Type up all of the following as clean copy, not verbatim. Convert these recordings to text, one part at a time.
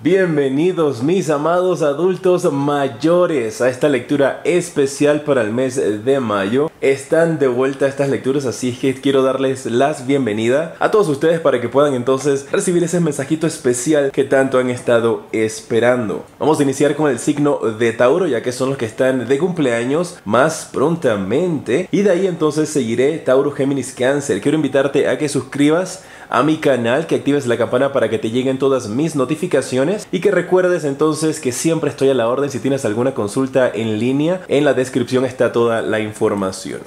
Bienvenidos mis amados adultos mayores a esta lectura especial para el mes de mayo. Están de vuelta estas lecturas, así que quiero darles las bienvenidas a todos ustedes para que puedan entonces recibir ese mensajito especial que tanto han estado esperando. Vamos a iniciar con el signo de Tauro, ya que son los que están de cumpleaños más prontamente, y de ahí entonces seguiré Tauro, Géminis, Cáncer. Quiero invitarte a que suscribas a mi canal, que actives la campana para que te lleguen todas mis notificaciones y que recuerdes entonces que siempre estoy a la orden. Si tienes alguna consulta en línea, en la descripción está toda la información.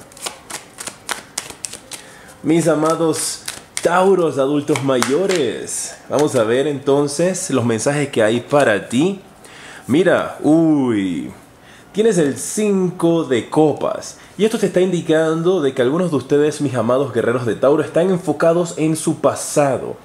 Mis amados Tauros, adultos mayores, vamos a ver entonces los mensajes que hay para ti. Mira, tienes el 5 de copas. Y esto te está indicando de que algunos de ustedes, mis amados guerreros de Tauro, están enfocados en su pasado.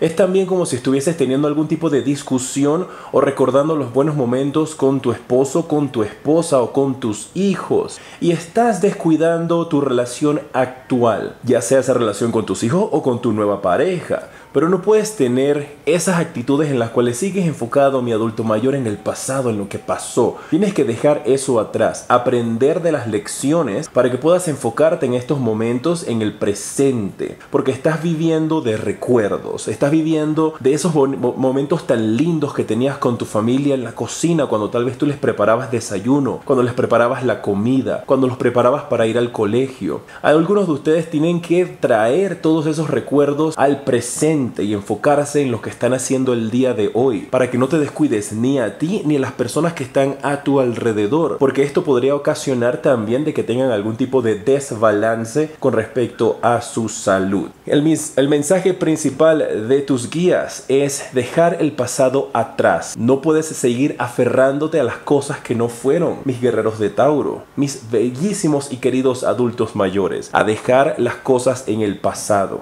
Es también como si estuvieses teniendo algún tipo de discusión o recordando los buenos momentos con tu esposo, con tu esposa o con tus hijos. Y estás descuidando tu relación actual, ya sea esa relación con tus hijos o con tu nueva pareja. Pero no puedes tener esas actitudes en las cuales sigues enfocado, mi adulto mayor, en el pasado, en lo que pasó. Tienes que dejar eso atrás, aprender de las lecciones para que puedas enfocarte en estos momentos en el presente. Porque estás viviendo de recuerdos, estás viviendo de esos momentos tan lindos que tenías con tu familia en la cocina, cuando tal vez tú les preparabas desayuno, cuando les preparabas la comida, cuando los preparabas para ir al colegio. Algunos de ustedes tienen que traer todos esos recuerdos al presente y enfocarse en lo que están haciendo el día de hoy, para que no te descuides ni a ti ni a las personas que están a tu alrededor, porque esto podría ocasionar también de que tengan algún tipo de desbalance con respecto a su salud. El mensaje principal de tus guías es dejar el pasado atrás. No puedes seguir aferrándote a las cosas que no fueron, mis guerreros de Tauro, mis bellísimos y queridos adultos mayores, a dejar las cosas en el pasado.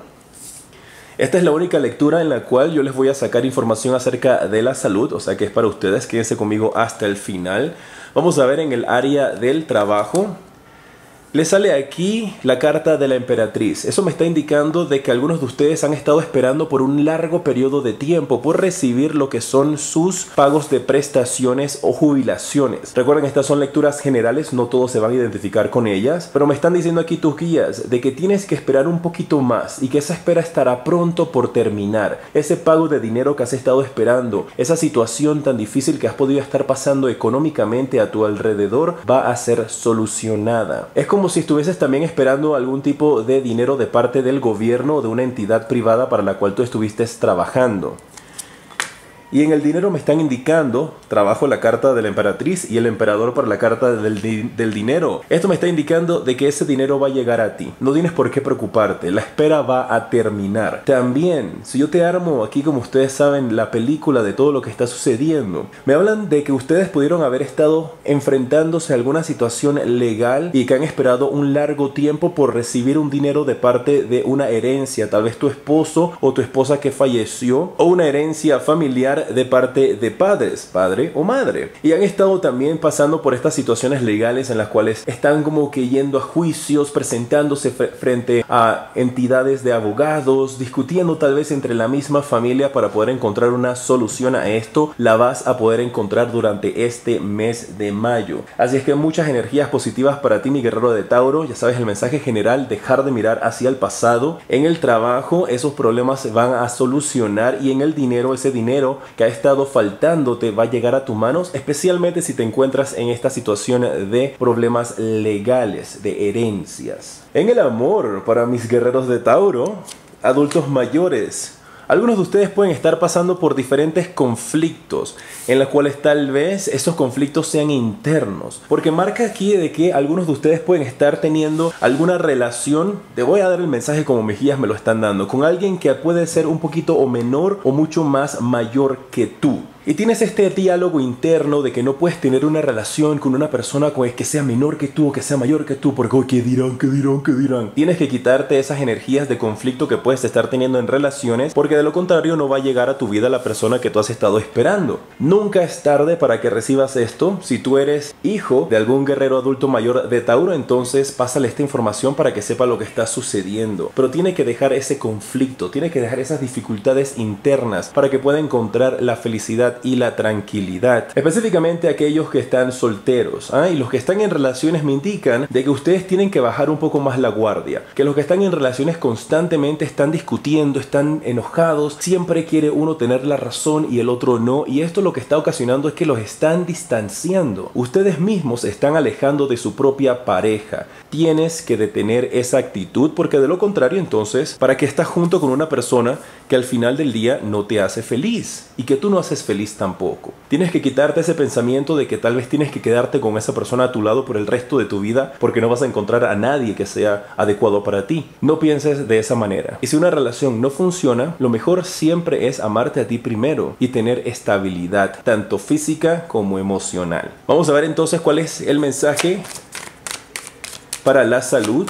Esta es la única lectura en la cual yo les voy a sacar información acerca de la salud, o sea que es para ustedes. Quédense conmigo hasta el final. Vamos a ver en el área del trabajo. Les sale aquí la carta de la emperatriz. Eso me está indicando de que algunos de ustedes han estado esperando por un largo periodo de tiempo por recibir lo que son sus pagos de prestaciones o jubilaciones. Recuerden, estas son lecturas generales, no todos se van a identificar con ellas, pero me están diciendo aquí tus guías de que tienes que esperar un poquito más y que esa espera estará pronto por terminar. Ese pago de dinero que has estado esperando, esa situación tan difícil que has podido estar pasando económicamente a tu alrededor, va a ser solucionada. Es como si estuvieses también esperando algún tipo de dinero de parte del gobierno o de una entidad privada para la cual tú estuviste trabajando. Y en el dinero me están indicando, trabajo la carta de la emperatriz y el emperador para la carta del dinero. Esto me está indicando de que ese dinero va a llegar a ti. No tienes por qué preocuparte, la espera va a terminar. También, si yo te armo aquí, como ustedes saben, la película de todo lo que está sucediendo, me hablan de que ustedes pudieron haber estado enfrentándose a alguna situación legal y que han esperado un largo tiempo por recibir un dinero de parte de una herencia, tal vez tu esposo o tu esposa que falleció, o una herencia familiar de parte de padres, padre o madre, y han estado también pasando por estas situaciones legales en las cuales están como que yendo a juicios, presentándose frente a entidades de abogados, discutiendo tal vez entre la misma familia para poder encontrar una solución a esto. La vas a poder encontrar durante este mes de mayo, así es que muchas energías positivas para ti, mi guerrero de Tauro. Ya sabes el mensaje general: dejar de mirar hacia el pasado. En el trabajo esos problemas se van a solucionar, y en el dinero, ese dinero que ha estado faltándote va a llegar a tus manos, especialmente si te encuentras en esta situación de problemas legales, de herencias. En el amor, para mis guerreros de Tauro, adultos mayores, algunos de ustedes pueden estar pasando por diferentes conflictos en los cuales tal vez esos conflictos sean internos, porque marca aquí de que algunos de ustedes pueden estar teniendo alguna relación, te voy a dar el mensaje como mis guías me lo están dando, con alguien que puede ser un poquito o menor o mucho más mayor que tú. Y tienes este diálogo interno de que no puedes tener una relación con una persona que sea menor que tú o que sea mayor que tú, porque ¿qué dirán? ¿Qué dirán? ¿Qué dirán? Tienes que quitarte esas energías de conflicto que puedes estar teniendo en relaciones, porque de lo contrario no va a llegar a tu vida la persona que tú has estado esperando. Nunca es tarde para que recibas esto. Si tú eres hijo de algún guerrero adulto mayor de Tauro, entonces pásale esta información para que sepa lo que está sucediendo. Pero tiene que dejar ese conflicto, tiene que dejar esas dificultades internas para que pueda encontrar la felicidad seguridad y la tranquilidad. Específicamente aquellos que están solteros, y los que están en relaciones me indican de que ustedes tienen que bajar un poco más la guardia, que los que están en relaciones constantemente están discutiendo, están enojados, siempre quiere uno tener la razón y el otro no, y esto lo que está ocasionando es que los están distanciando. Ustedes mismos se están alejando de su propia pareja. Tienes que detener esa actitud, porque de lo contrario entonces, ¿para qué estás junto con una persona que al final del día no te hace feliz y que tú no haces feliz tampoco? Tienes que quitarte ese pensamiento de que tal vez tienes que quedarte con esa persona a tu lado por el resto de tu vida porque no vas a encontrar a nadie que sea adecuado para ti. No pienses de esa manera. Y si una relación no funciona, lo mejor siempre es amarte a ti primero y tener estabilidad, tanto física como emocional. Vamos a ver entonces cuál es el mensaje para la salud.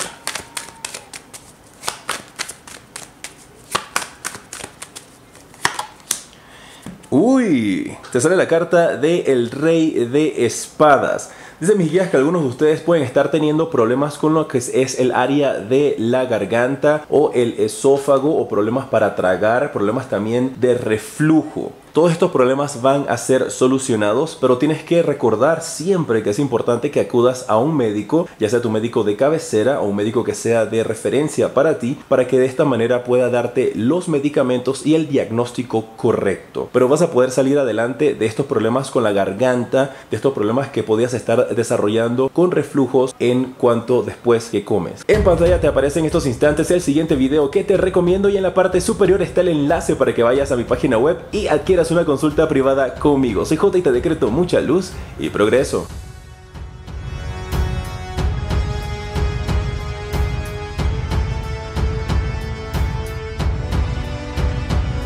Uy, te sale la carta del Rey de Espadas. Dice mis guías que algunos de ustedes pueden estar teniendo problemas con lo que es el área de la garganta o el esófago, o problemas para tragar, problemas también de reflujo. Todos estos problemas van a ser solucionados, pero tienes que recordar siempre que es importante que acudas a un médico, ya sea tu médico de cabecera o un médico que sea de referencia para ti, para que de esta manera pueda darte los medicamentos y el diagnóstico correcto. Pero vas a poder salir adelante de estos problemas con la garganta, de estos problemas que podías estar desarrollando con reflujos en cuanto después que comes. En pantalla te aparece en estos instantes el siguiente video que te recomiendo, y en la parte superior está el enlace para que vayas a mi página web y adquieras una consulta privada conmigo. Soy J y te decreto mucha luz y progreso.